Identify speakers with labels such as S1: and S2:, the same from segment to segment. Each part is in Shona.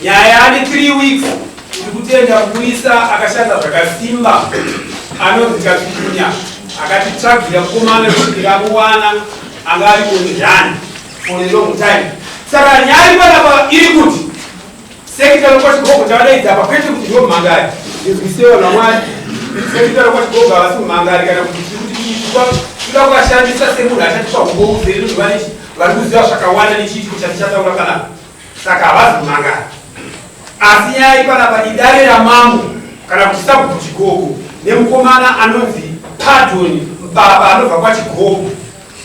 S1: nyaya ni 3 weeks ndikutenda kuisa akashanda zvakasimba anonzi Kapinya akatitsvagira mukomana ndikamuwana anga ari kundani for a long time. Saka nyaya panapa iri kuti sekitari kwachigoko tavadaidza apa kwete kuti ndo mumangari izwisewa namwari sekitari kwachigoko havasi mumangari kana kuti tikuda kuashandisa semunhu achatipa umbouzeri kuti vari kuziva zvakawanda nechiitiko chatichataura panapa. Saka havasi mumangari asi nyaya panapa idare ramambo kana kuti sabhuku chigoko nemukomana anonzi Pardon baba anobva kwachigoko.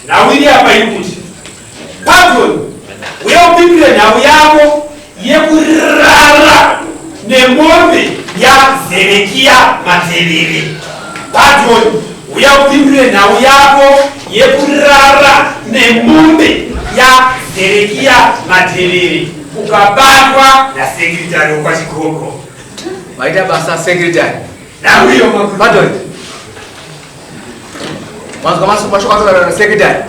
S1: Nhau iri apa iri kuti Pardon uyaupimbire nhau yako yekurara nemombe yaZedekia matevere. Pardon uyaupimbire nhau yako yekurara nemombe yaZedekia matevere ukabatwa nasekretari wekwachigoko.
S2: Maita basa sekretari
S1: Nhau iyo
S2: Pardon Mas masuk ke sekretari.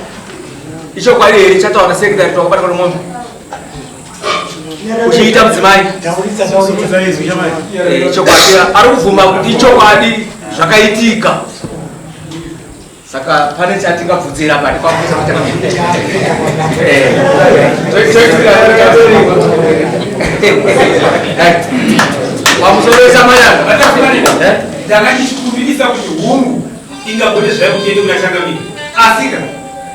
S2: Icho kwa ile chata wana sekretari tu akapata kwa ng'ombe. Uchiita mzimai. Icho kwa ile aruvuma kuti icho kwadi zvakaitika. Saka pane chatinga bvunzira pati kwa kusa kuti wamusoresa mayanga.
S1: Ndakachikumbirisa kuti hungu ingagone zvayo kuende kunachangamira asika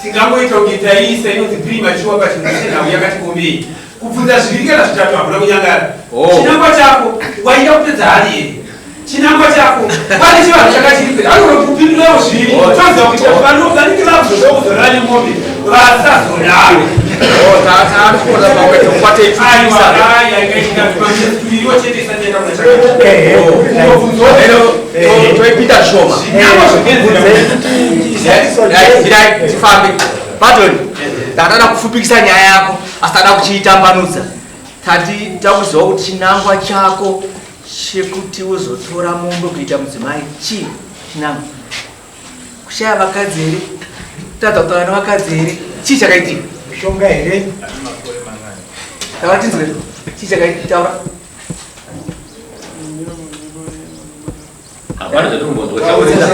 S1: tingangoita kuti taisa inonzi premature pachinhu yakatikombei kubvunza zviviri kana zvitatu hakuna kunyangara. Chinangwa chako waida kupedza hari here? Chinangwa chako pane chivanhu chakachiripedza anokupindurewo zviri toziva kuti vanoganikira kuzozorora nemombe vasazodaro
S2: toipita shoma tifambe. Pardon ndakada kufupikisa nyaya yako asi tada kuchiitambanudza. Tati takuziva kuti chinangwa chako chekuti uzotora mombe kuita mudzimai chii? Chinangwa kushaya vakadzi here? Tadza kutaura nevakadzi here? Chii chakaitika?
S3: Mishonga here?
S2: Taura tinzwe chii chakaitika? Taura.
S4: Apana zvatingombonzwa taurira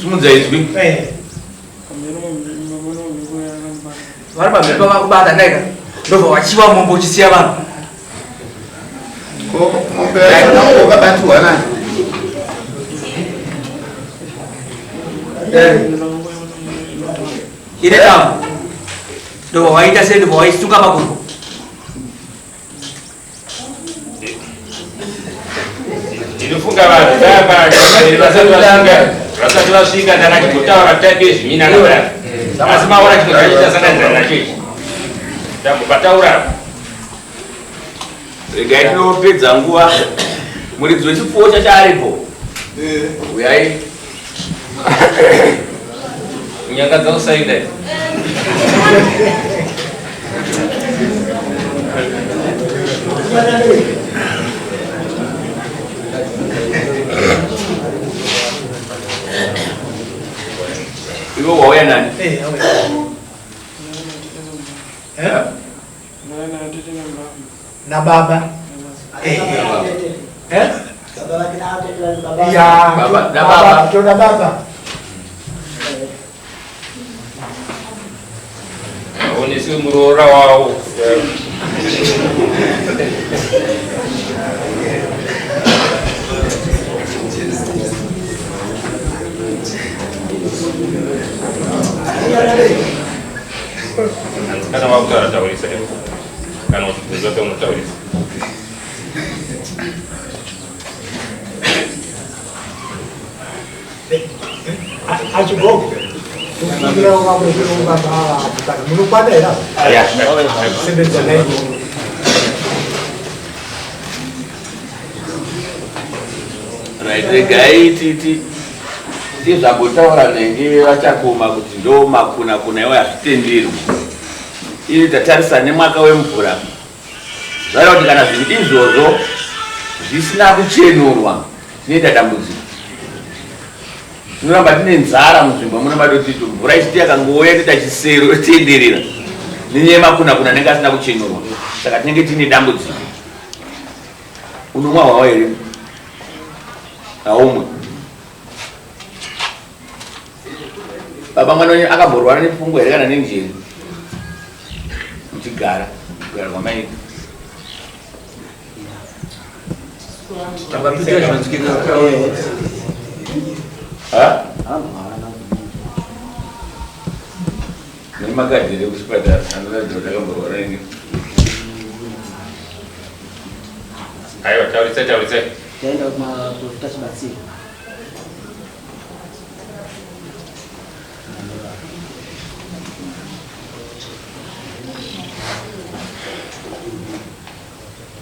S4: simunza izwi
S2: vari pamhepo vakubata ndaika ndobva wachiva mombe uchisiya vanhu.
S5: Ukabatwa nani?
S2: Ine tamu ndobva waita sei? Ndobva waisunga makumbo.
S4: ndinofunga vanhu vasati vasvika ndakati kutaura taite zviminana asi maona chinhu chachiita sananzana nacho ichi ndambopataura regai tinopedza nguva. Muridzi wechipfuwo chachaaripo uyai nyanga dzausaida ivo wauya nani?
S3: Na baba. Toda baba.
S4: Onesi murora wao. Kana wakutara taurisa kana uchibvunza peunotaurisa
S3: Achigoko munokwana here kusendedza naye
S4: regai tizvabotaura nenge vachakoma kuti ndo makuna kuna iwo hazvitenderwi. Ini tatarisa nemwaka wemvura zvaita kuti kana zvinhu izvozvo zvisina kuchenurwa zvinoita dambudziko. Tinoramba tine nzara munzvimbo munoramba kuti mvura ichiti yakangouya toita chisero tenderera nenyaya yemakuna kuna anenge asina kuchenurwa. Saka tinenge tine dambudziko unomwa wawa ere aumwe baba mwana akamborwara nepfungwa here kana nenjeri muchigara kugara kwamaita nemakadhire kuchipatara anoadhirakamborwara nenge
S6: aiwa taurisai
S7: taenda kumaprofita chibatsiro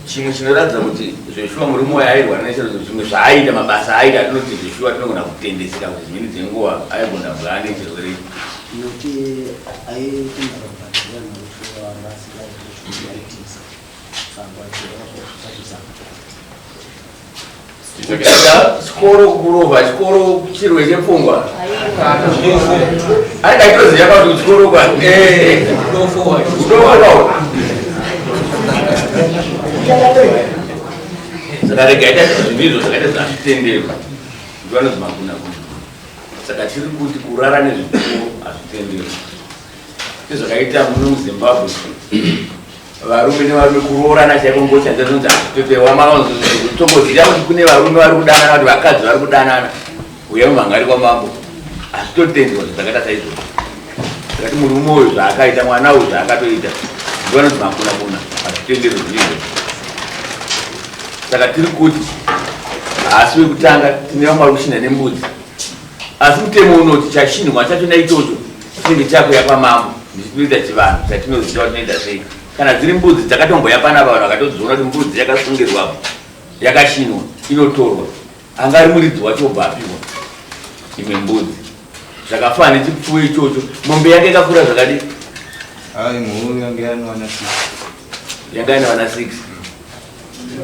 S4: chimwe chinoratidza kuti Joshua murume wayairwa nechero zvimwe zvaaita mabasa aita atinoti Joshua tinogona kutendesera kuti dzimweni dzenguva aigona bwana nechirwere
S7: noti
S4: chikoro kurova chikoro chirwe chepfungwa aikaitoziva kuti chikoro kwa saka regaita zvinhu zvakaita zvazvitenderwa ndovanonzi makuna kuna saka tiri kuti kurara nezvikoro hazvitenderwa sezvakaita muno muZimbabwe varume nevarume kuroorana chaiko ngochanza zinonzi hazvipepewa matongoziva kuti kune varume vari kudanana kuti vakadzi vari kudanana uya mumhangari kwamambo hazvitotenderwa zvakaita saizvozvo sakati murume uyu zvaakaita mwana uyu zvaakatoita ndovanonzi makuna kuna hazvitenderwa zvinizvo saka tiri kuti haasi wekutanga tine vamwe vari kuchina nembudzi asi mutemo unoti chashinwa chachona ichocho chinenge chakuya pamambo ndichinoita chivanhu chatinoziva tinoita sei kana dziri mbudzi dzakatomboya panapa vanhu vakatodziona kuti mbudzi yakasungirwapo yakashinwa inotorwa angari muridzi wacho obvapiwa imwe mbudzi zvakafana nechipfuwo ichocho mombe yake yakakura zvakadii yanga inowana 6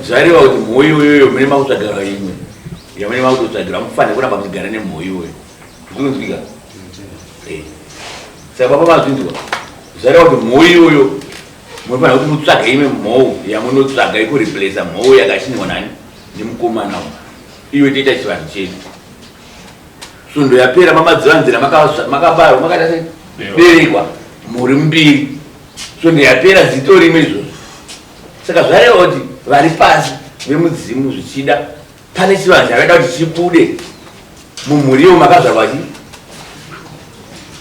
S4: zvareva kuti mhou iyoyo mune makutsvagira imwe yamune makutotsvagira mufanire kuramba muchigara nemhou iyoyo zvinonzwika saka papa mazvinzwa zvareva kuti mhou iyoyo munofanira kuti mutsvaga imwe mhou yamunotsvaga ikureplesa mhou yakashinwa nani nemukomana iyo toita chivanhu chedu svondo yapera mamadzivanzira makabarwa makata berekwa mhuri mbiri svondo yapera zito rimwe izvozvo saka zvareva kuti vari pasi vemudzimu zvichida pane chivanhu chakaita kuti chibude mumhuri iyo makazvarwa chi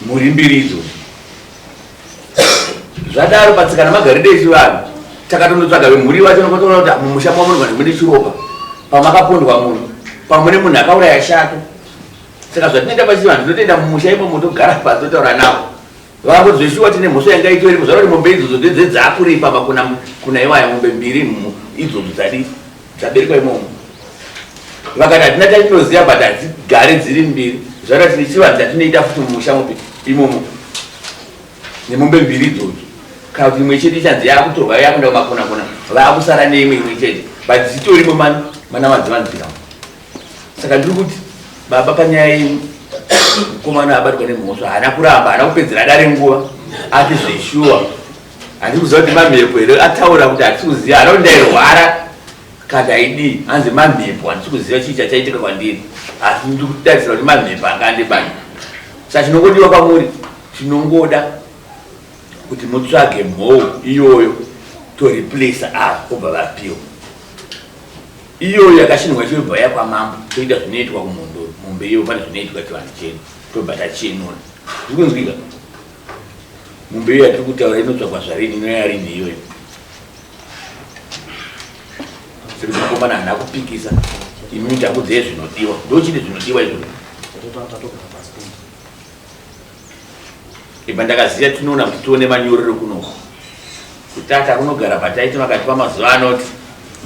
S4: mhuri mbiri idzo zvadaro patsikana magaride echivanhu takatondotsvaga vemhuri vacho nokotoona kuti mumusha mwamunogani mune chiropa pamakapondwa munhu pamune munhu akauraya shato saka zvatinoita pachivanhu tinotoenda mumusha imomo togara pasi totaura navo vakuzvishuwa tine mhosva yanga itoripo zvaro kuti mombe idzodzo dzedzakuripa kuna iwaya mombe mbiri idzodzo dzaberekwa imomo vakati hatina tatinoziva but hadzigare dziri mbiri zvaro tine chivanhu chatinoita futi mumusha mope imomo nemombe mbiri idzodzo kana kuti imwe chete ichanzi yakutorwa yakunda kumakona vakusara neimwe imwe chete but dzitorimo mana madzivanzira saka ndiri kuti baba panyaya yenyu mukomana abatwa nemhosva haana kuramba haana kupedzera dare nguva ati zveshuwa handi kuziva kuti mamhepo here ataura kuti hatisi kuziva haana kuti ndairwara kana aidii hanzi mamhepo handisi kuziva chii chachaitika kwandiri asi ndiri kutarisira kuti mamhepo anga andibani saka chinongodiwa kwamuri chinongoda kuti mutsvage mhou iyoyo toreplesa avo obva vapiwa iyoyo yakashinwa chobva yakwamambo toita zvinoitwa kumondoro mombe iyo pane zvinoitwa chivanhu chedu tobva tachenura zvikunzwika mombe iyo yatiri kutaura inotsvagwa zvarini inoyarini iyoyo sekuti mukomana hana kupikisa imi takudzeye zvinodiwa ndochiti zvinodiwa izvozvo iba ndakaziva tinoona kuti tione manyorero kunoko kutata kunogara pataiti makati pamazuva anoti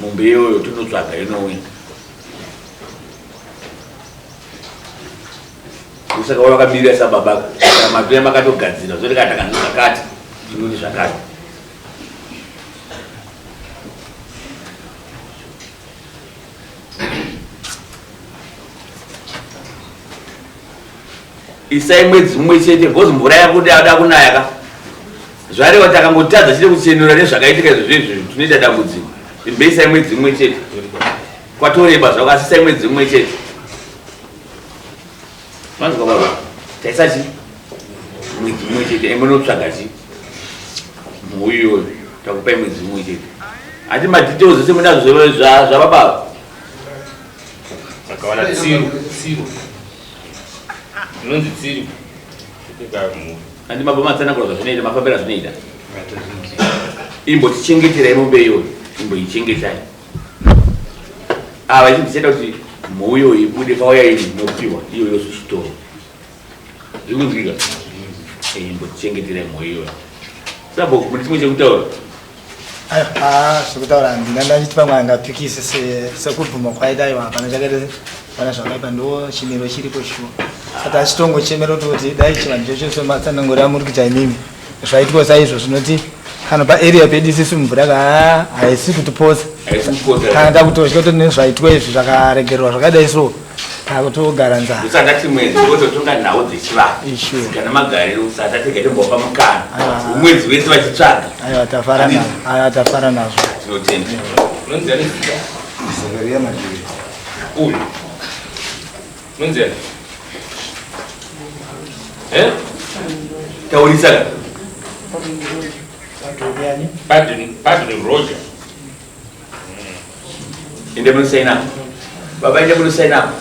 S4: mombe iyoyo tinotsvaga inouya kusaka wakamirira sababa kana matoya makatogadzira zoti kana takanzi zvakati tinoti zvakati isai mwedzi mumwe chete bhozi mvura yakuti ada kunaya zvareva takangotadza chiri kuchenura nezvakaitika izvozvo izvozvo tinoita dambudziko imbe isai mwedzi mumwe chete kwatore basa wakasisa mwedzi umwe chete manzwa baba taisachi mwedzi umwe chete emunotsvaga chi muiyo takupai mwedzi umwe chete ati madetails ese munazvo zvababa
S6: akawana tsiru inonzi tsiru
S4: andi mabva matsanangura zvazvinoita mafambira zvinoita imbotichengeterai mombe iyoyo imboichengetai ava ichi ndichaita kuti mhou ibude kauya inopiwa iyoyo zvechitoro zvikunzwika imbotichengeterai mhou iyoyo sabo mune chimwe chekutaura
S8: zvekutaura ndinga ndachiti pamwe angapikisa sekubvuma kwaita iwa hapana chakaita pana zvakaipa ndo chimiro chiripo shuwa saka achitongochemera kuti dai chivanhu chocho matsanangura amuri kuita imimi zvaitwa saizvo zvinoti kana paarea pedu isisi mvura haisi kutiposa kana takutosha kuti nezvaitwa izvi zvakaregerwa zvakadai so takutogara nzara
S4: usandati mwedzi wototonga nhau dzechivanhu kana magariro usatati tombopa mukana mwedzi wese vachitsvaga
S8: aiwa tafara nazvo
S4: tinotenda
S6: uyu nonzera
S4: taurisaka
S6: Padre Roger.
S4: Inde munosaina apa baba inde munosaina apa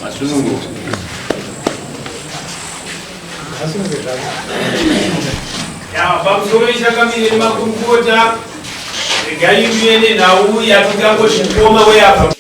S4: masunungu
S1: pamusoro ichakamire nemakurukota regai uyende nhau yatingangozvikoma weyabva